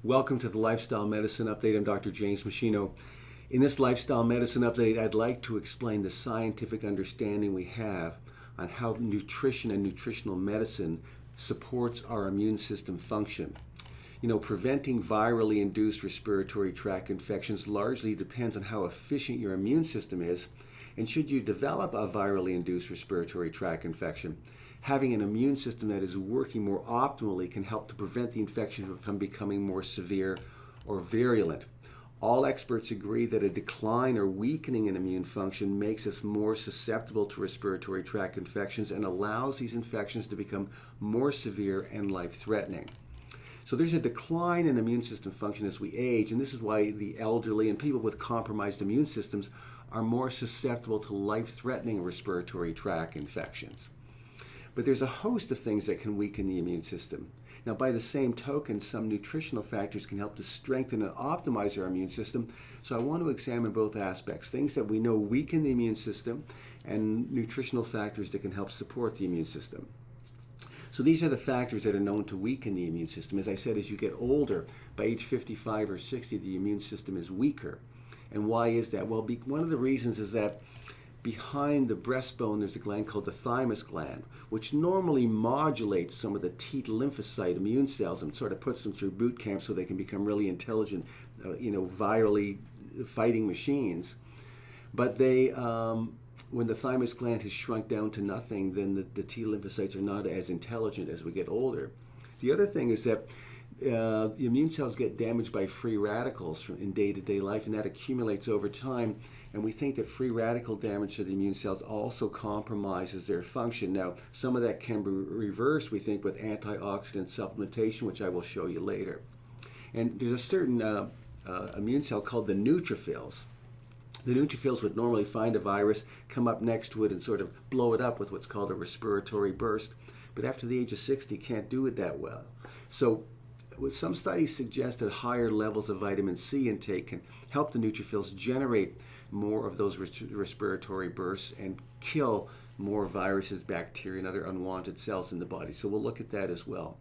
Welcome to the Lifestyle Medicine Update. I'm Dr. James Machino. In this Lifestyle Medicine Update, I'd like to explain the scientific understanding we have on how nutrition and nutritional medicine supports our immune system function. Preventing virally induced respiratory tract infections largely depends on how efficient your immune system is. And should you develop a virally induced respiratory tract infection, having an immune system that is working more optimally can help to prevent the infection from becoming more severe or virulent. All experts agree that a decline or weakening in immune function makes us more susceptible to respiratory tract infections and allows these infections to become more severe and life-threatening. So there's a decline in immune system function as we age, and this is why the elderly and people with compromised immune systems are more susceptible to life-threatening respiratory tract infections. But there's a host of things that can weaken the immune system. Now, by the same token, some nutritional factors can help to strengthen and optimize our immune system. So I want to examine both aspects, things that we know weaken the immune system and nutritional factors that can help support the immune system. So these are the factors that are known to weaken the immune system. As I said, as you get older, by age 55 or 60, the immune system is weaker. And why is that? Well, one of the reasons is that behind the breastbone, there's a gland called the thymus gland, which normally modulates some of the T lymphocyte immune cells and sort of puts them through boot camp so they can become really intelligent, virally fighting machines. But when the thymus gland has shrunk down to nothing, then the T lymphocytes are not as intelligent as we get older. The other thing is that the immune cells get damaged by free radicals in day-to-day life, and that accumulates over time. And we think that free radical damage to the immune cells also compromises their function. Now, some of that can be reversed, we think, with antioxidant supplementation, which I will show you later. And there's a certain immune cell called the neutrophils. The neutrophils would normally find a virus, come up next to it, and sort of blow it up with what's called a respiratory burst. But after the age of 60, can't do it that well. So some studies suggest that higher levels of vitamin C intake can help the neutrophils generate more of those respiratory bursts and kill more viruses, bacteria, and other unwanted cells in the body. So we'll look at that as well.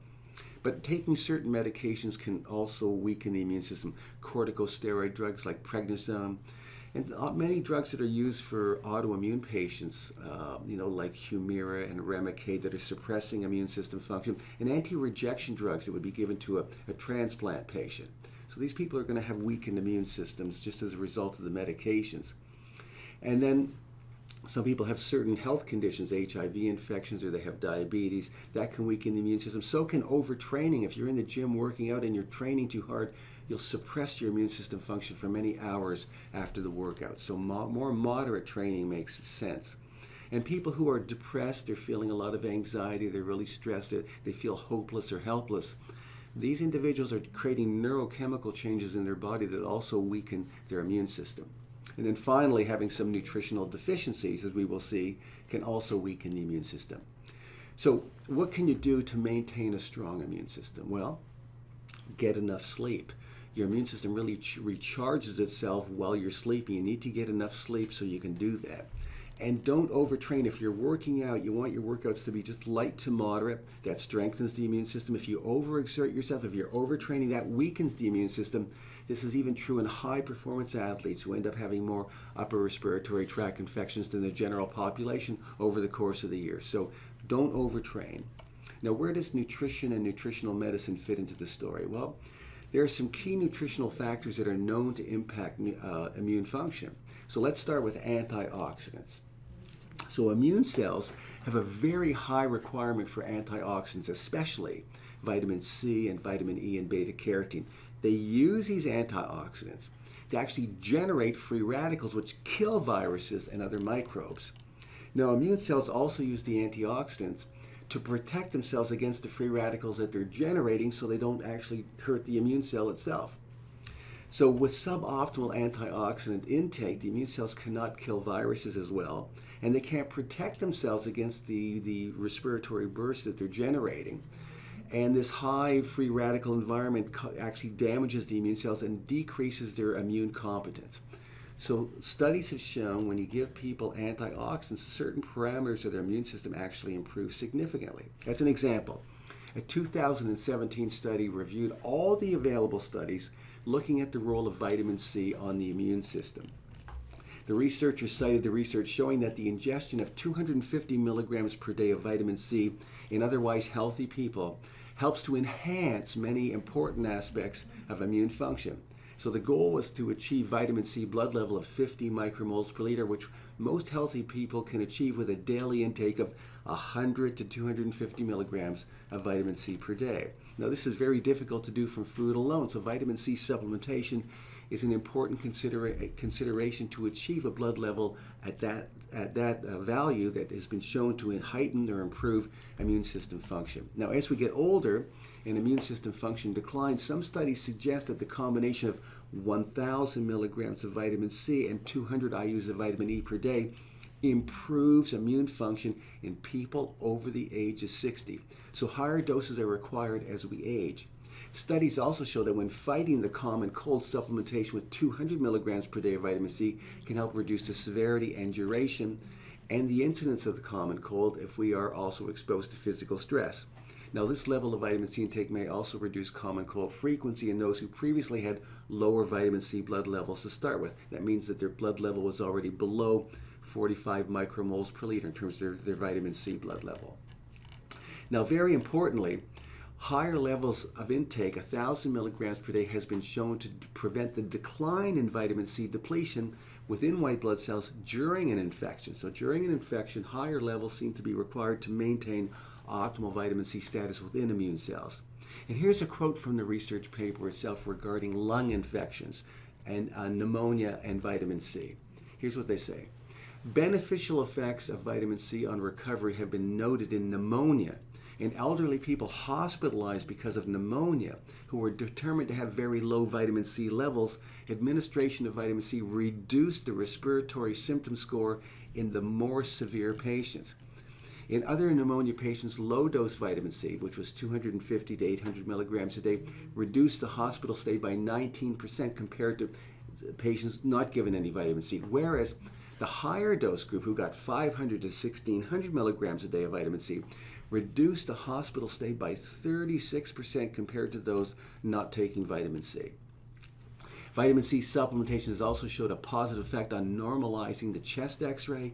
But taking certain medications can also weaken the immune system. Corticosteroid drugs like prednisone, and many drugs that are used for autoimmune patients, like Humira and Remicade, that are suppressing immune system function, and anti-rejection drugs that would be given to a transplant patient. So these people are going to have weakened immune systems just as a result of the medications. And then some people have certain health conditions, HIV infections, or they have diabetes. That can weaken the immune system. So can overtraining. If you're in the gym working out and you're training too hard, you'll suppress your immune system function for many hours after the workout. So more moderate training makes sense. And people who are depressed, they're feeling a lot of anxiety, they're really stressed, they feel hopeless or helpless. These individuals are creating neurochemical changes in their body that also weaken their immune system. And then finally, having some nutritional deficiencies, as we will see, can also weaken the immune system. So what can you do to maintain a strong immune system? Well, get enough sleep. Your immune system really recharges itself while you're sleeping. You need to get enough sleep so you can do that. And don't overtrain. If you're working out, you want your workouts to be just light to moderate. That strengthens the immune system. If you overexert yourself, if you're overtraining, that weakens the immune system. This is even true in high-performance athletes who end up having more upper respiratory tract infections than the general population over the course of the year. So don't overtrain. Now, where does nutrition and nutritional medicine fit into the story? Well, there are some key nutritional factors that are known to impact immune function. So let's start with antioxidants. So immune cells have a very high requirement for antioxidants, especially vitamin C and vitamin E and beta carotene. They use these antioxidants to actually generate free radicals, which kill viruses and other microbes. Now, immune cells also use the antioxidants to protect themselves against the free radicals that they're generating so they don't actually hurt the immune cell itself. So with suboptimal antioxidant intake, the immune cells cannot kill viruses as well, and they can't protect themselves against the respiratory bursts that they're generating. And this high free radical environment actually damages the immune cells and decreases their immune competence. So studies have shown when you give people antioxidants, certain parameters of their immune system actually improve significantly. That's an example. A 2017 study reviewed all the available studies looking at the role of vitamin C on the immune system. The researchers cited the research showing that the ingestion of 250 milligrams per day of vitamin C in otherwise healthy people helps to enhance many important aspects of immune function. So the goal was to achieve vitamin C blood level of 50 micromoles per liter, which most healthy people can achieve with a daily intake of 100 to 250 milligrams of vitamin C per day. Now, this is very difficult to do from food alone, so vitamin C supplementation is an important consideration to achieve a blood level at that value that has been shown to heighten or improve immune system function. Now, as we get older and immune system function declines, some studies suggest that the combination of 1,000 milligrams of vitamin C and 200 IUs of vitamin E per day improves immune function in people over the age of 60. So higher doses are required as we age. Studies also show that when fighting the common cold, supplementation with 200 milligrams per day of vitamin C can help reduce the severity and duration and the incidence of the common cold if we are also exposed to physical stress. Now, this level of vitamin C intake may also reduce common cold frequency in those who previously had lower vitamin C blood levels to start with. That means that their blood level was already below 45 micromoles per liter in terms of their vitamin C blood level. Now, very importantly, higher levels of intake, 1,000 milligrams per day, has been shown to prevent the decline in vitamin C depletion within white blood cells during an infection. So during an infection, higher levels seem to be required to maintain optimal vitamin C status within immune cells. And here's a quote from the research paper itself regarding lung infections and pneumonia and vitamin C. Here's what they say. Beneficial effects of vitamin C on recovery have been noted in pneumonia. In elderly people hospitalized because of pneumonia who were determined to have very low vitamin C levels, administration of vitamin C reduced the respiratory symptom score in the more severe patients. In other pneumonia patients, low-dose vitamin C, which was 250 to 800 milligrams a day, reduced the hospital stay by 19% compared to patients not given any vitamin C, whereas the higher dose group, who got 500 to 1,600 milligrams a day of vitamin C, reduced the hospital stay by 36% compared to those not taking vitamin C. Vitamin C supplementation has also showed a positive effect on normalizing the chest x-ray,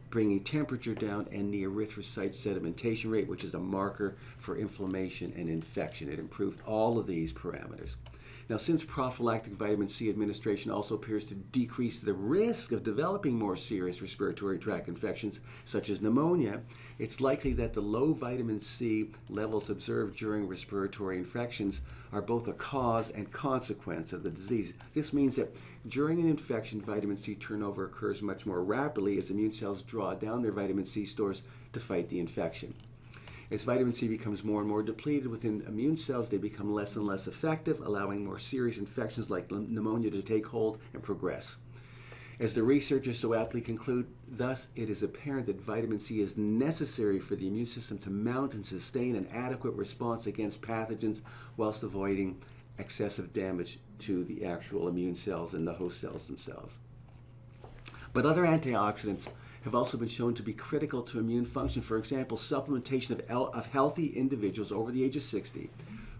bringing temperature down, and the erythrocyte sedimentation rate, which is a marker for inflammation and infection. It improved all of these parameters. Now, since prophylactic vitamin C administration also appears to decrease the risk of developing more serious respiratory tract infections, such as pneumonia, it's likely that the low vitamin C levels observed during respiratory infections are both a cause and consequence of the disease. This means that during an infection, vitamin C turnover occurs much more rapidly as immune cells draw down their vitamin C stores to fight the infection. As vitamin C becomes more and more depleted within immune cells, they become less and less effective, allowing more serious infections like pneumonia to take hold and progress. As the researchers so aptly conclude, thus it is apparent that vitamin C is necessary for the immune system to mount and sustain an adequate response against pathogens whilst avoiding excessive damage to the actual immune cells and the host cells themselves. But other antioxidants have also been shown to be critical to immune function. For example, supplementation of healthy individuals over the age of 60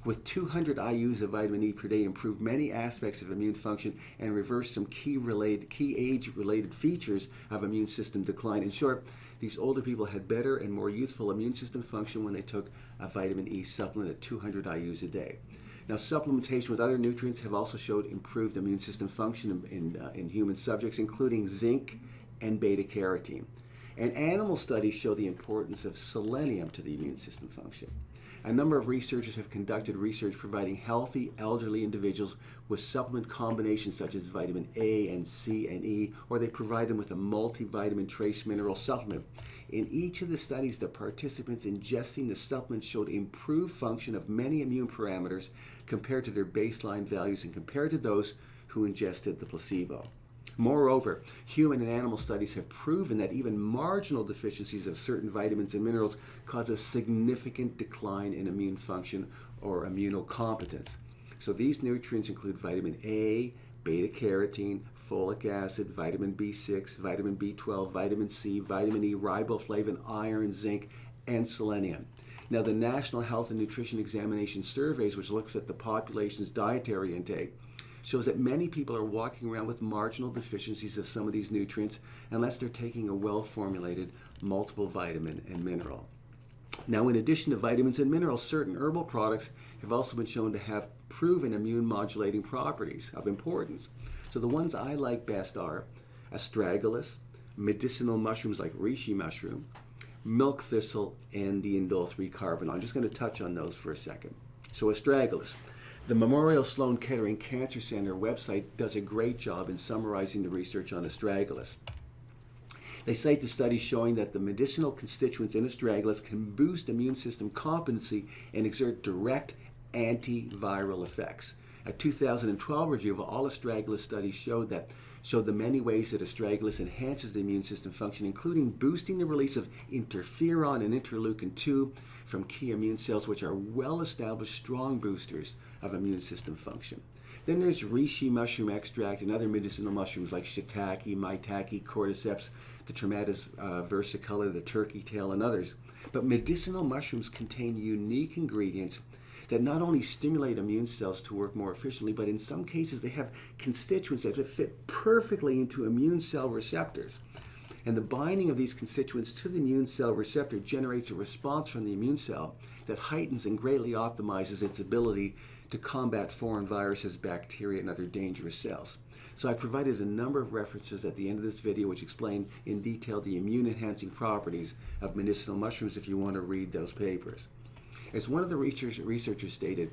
with 200 IUs of vitamin E per day improved many aspects of immune function and reversed some key age-related features of immune system decline. In short, these older people had better and more youthful immune system function when they took a vitamin E supplement at 200 IUs a day. Now, supplementation with other nutrients have also showed improved immune system function in human subjects, including zinc and beta-carotene. And animal studies show the importance of selenium to the immune system function. A number of researchers have conducted research providing healthy elderly individuals with supplement combinations such as vitamin A and C and E, or they provide them with a multivitamin trace mineral supplement. In each of the studies, the participants ingesting the supplement showed improved function of many immune parameters compared to their baseline values and compared to those who ingested the placebo. Moreover, human and animal studies have proven that even marginal deficiencies of certain vitamins and minerals cause a significant decline in immune function or immunocompetence. So these nutrients include vitamin A, beta-carotene, folic acid, vitamin B6, vitamin B12, vitamin C, vitamin E, riboflavin, iron, zinc, and selenium. Now, the National Health and Nutrition Examination Surveys, which looks at the population's dietary intake, shows that many people are walking around with marginal deficiencies of some of these nutrients unless they're taking a well-formulated multiple vitamin and mineral. Now, in addition to vitamins and minerals, certain herbal products have also been shown to have proven immune modulating properties of importance. So the ones I like best are astragalus, medicinal mushrooms like reishi mushroom, milk thistle, and the indole-3-carbinol. I'm just going to touch on those for a second. So astragalus. The Memorial Sloan Kettering Cancer Center website does a great job in summarizing the research on astragalus. They cite the studies showing that the medicinal constituents in astragalus can boost immune system competency and exert direct antiviral effects. A 2012 review of all astragalus studies showed the many ways that astragalus enhances the immune system function, including boosting the release of interferon and interleukin-2 from key immune cells, which are well-established strong boosters of immune system function. Then there's reishi mushroom extract and other medicinal mushrooms like shiitake, maitake, cordyceps, the Trematis versicolor, the turkey tail, and others. But medicinal mushrooms contain unique ingredients that not only stimulate immune cells to work more efficiently, but in some cases they have constituents that fit perfectly into immune cell receptors. And the binding of these constituents to the immune cell receptor generates a response from the immune cell that heightens and greatly optimizes its ability to combat foreign viruses, bacteria, and other dangerous cells. So I've provided a number of references at the end of this video which explain in detail the immune-enhancing properties of medicinal mushrooms if you want to read those papers. As one of the researchers stated,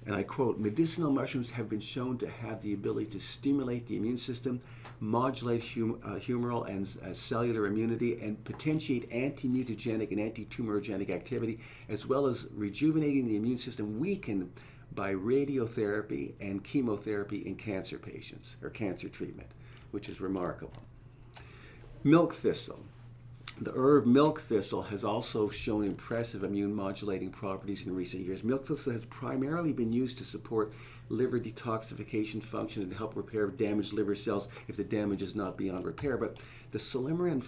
and I quote, medicinal mushrooms have been shown to have the ability to stimulate the immune system, modulate humoral and cellular immunity, and potentiate anti-mutagenic and anti-tumorigenic activity, as well as rejuvenating the immune system weakened by radiotherapy and chemotherapy in cancer patients, or cancer treatment, which is remarkable. Milk thistle. The herb milk thistle has also shown impressive immune modulating properties in recent years. Milk thistle has primarily been used to support liver detoxification function and to help repair damaged liver cells if the damage is not beyond repair. But the solimorin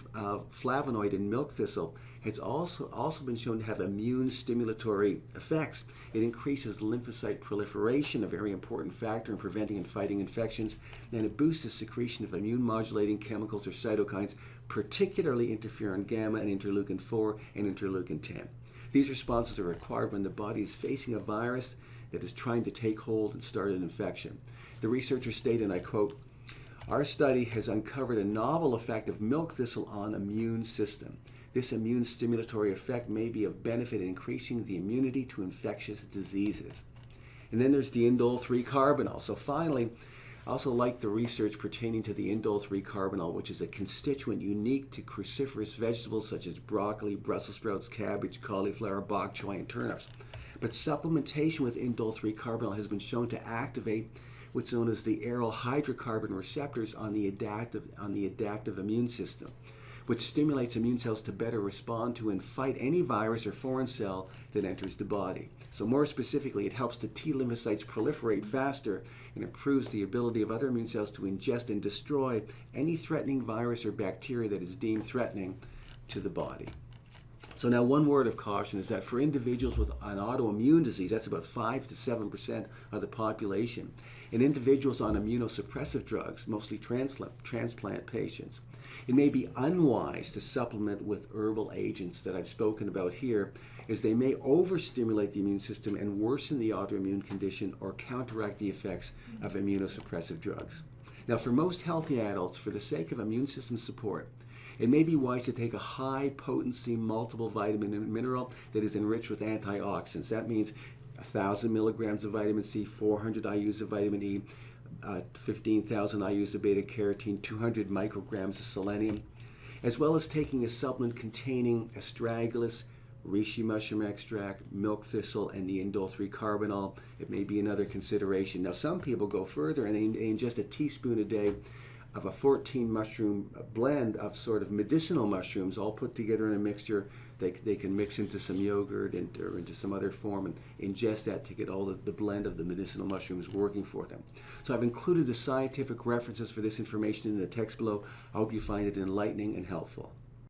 flavonoid in milk thistle has also been shown to have immune stimulatory effects. It increases lymphocyte proliferation, a very important factor in preventing and fighting infections, and it boosts the secretion of immune modulating chemicals or cytokines, particularly interferon gamma and interleukin-4 and interleukin-10. These responses are required when the body is facing a virus that is trying to take hold and start an infection. The researchers state, and I quote, "Our study has uncovered a novel effect of milk thistle on immune system. This immune stimulatory effect may be of benefit in increasing the immunity to infectious diseases." And then there's the indole-3-carbinol. So finally, I also like the research pertaining to the indole-3-carbinol, which is a constituent unique to cruciferous vegetables such as broccoli, Brussels sprouts, cabbage, cauliflower, bok choy, and turnips. But supplementation with indole-3-carbinol has been shown to activate what's known as the aryl hydrocarbon receptors on the adaptive immune system, which stimulates immune cells to better respond to and fight any virus or foreign cell that enters the body. So more specifically, it helps the T lymphocytes proliferate faster and improves the ability of other immune cells to ingest and destroy any threatening virus or bacteria that is deemed threatening to the body. So now one word of caution is that for individuals with an autoimmune disease, that's about 5 to 7% of the population, and individuals on immunosuppressive drugs, mostly transplant patients, it may be unwise to supplement with herbal agents that I've spoken about here, as they may overstimulate the immune system and worsen the autoimmune condition or counteract the effects of immunosuppressive drugs. Now, for most healthy adults, for the sake of immune system support, it may be wise to take a high-potency multiple vitamin and mineral that is enriched with antioxidants. That means 1,000 milligrams of vitamin C, 400 IUs of vitamin E, 15,000 IUs of beta-carotene, 200 micrograms of selenium, as well as taking a supplement containing astragalus, reishi mushroom extract, milk thistle, and the indole-3-carbinol. It may be another consideration. Now, some people go further and they ingest a teaspoon a day of a 14 mushroom blend of sort of medicinal mushrooms all put together in a mixture. They can mix into some yogurt or into some other form and ingest that to get all the blend of the medicinal mushrooms working for them. So I've included the scientific references for this information in the text below. I hope you find it enlightening and helpful.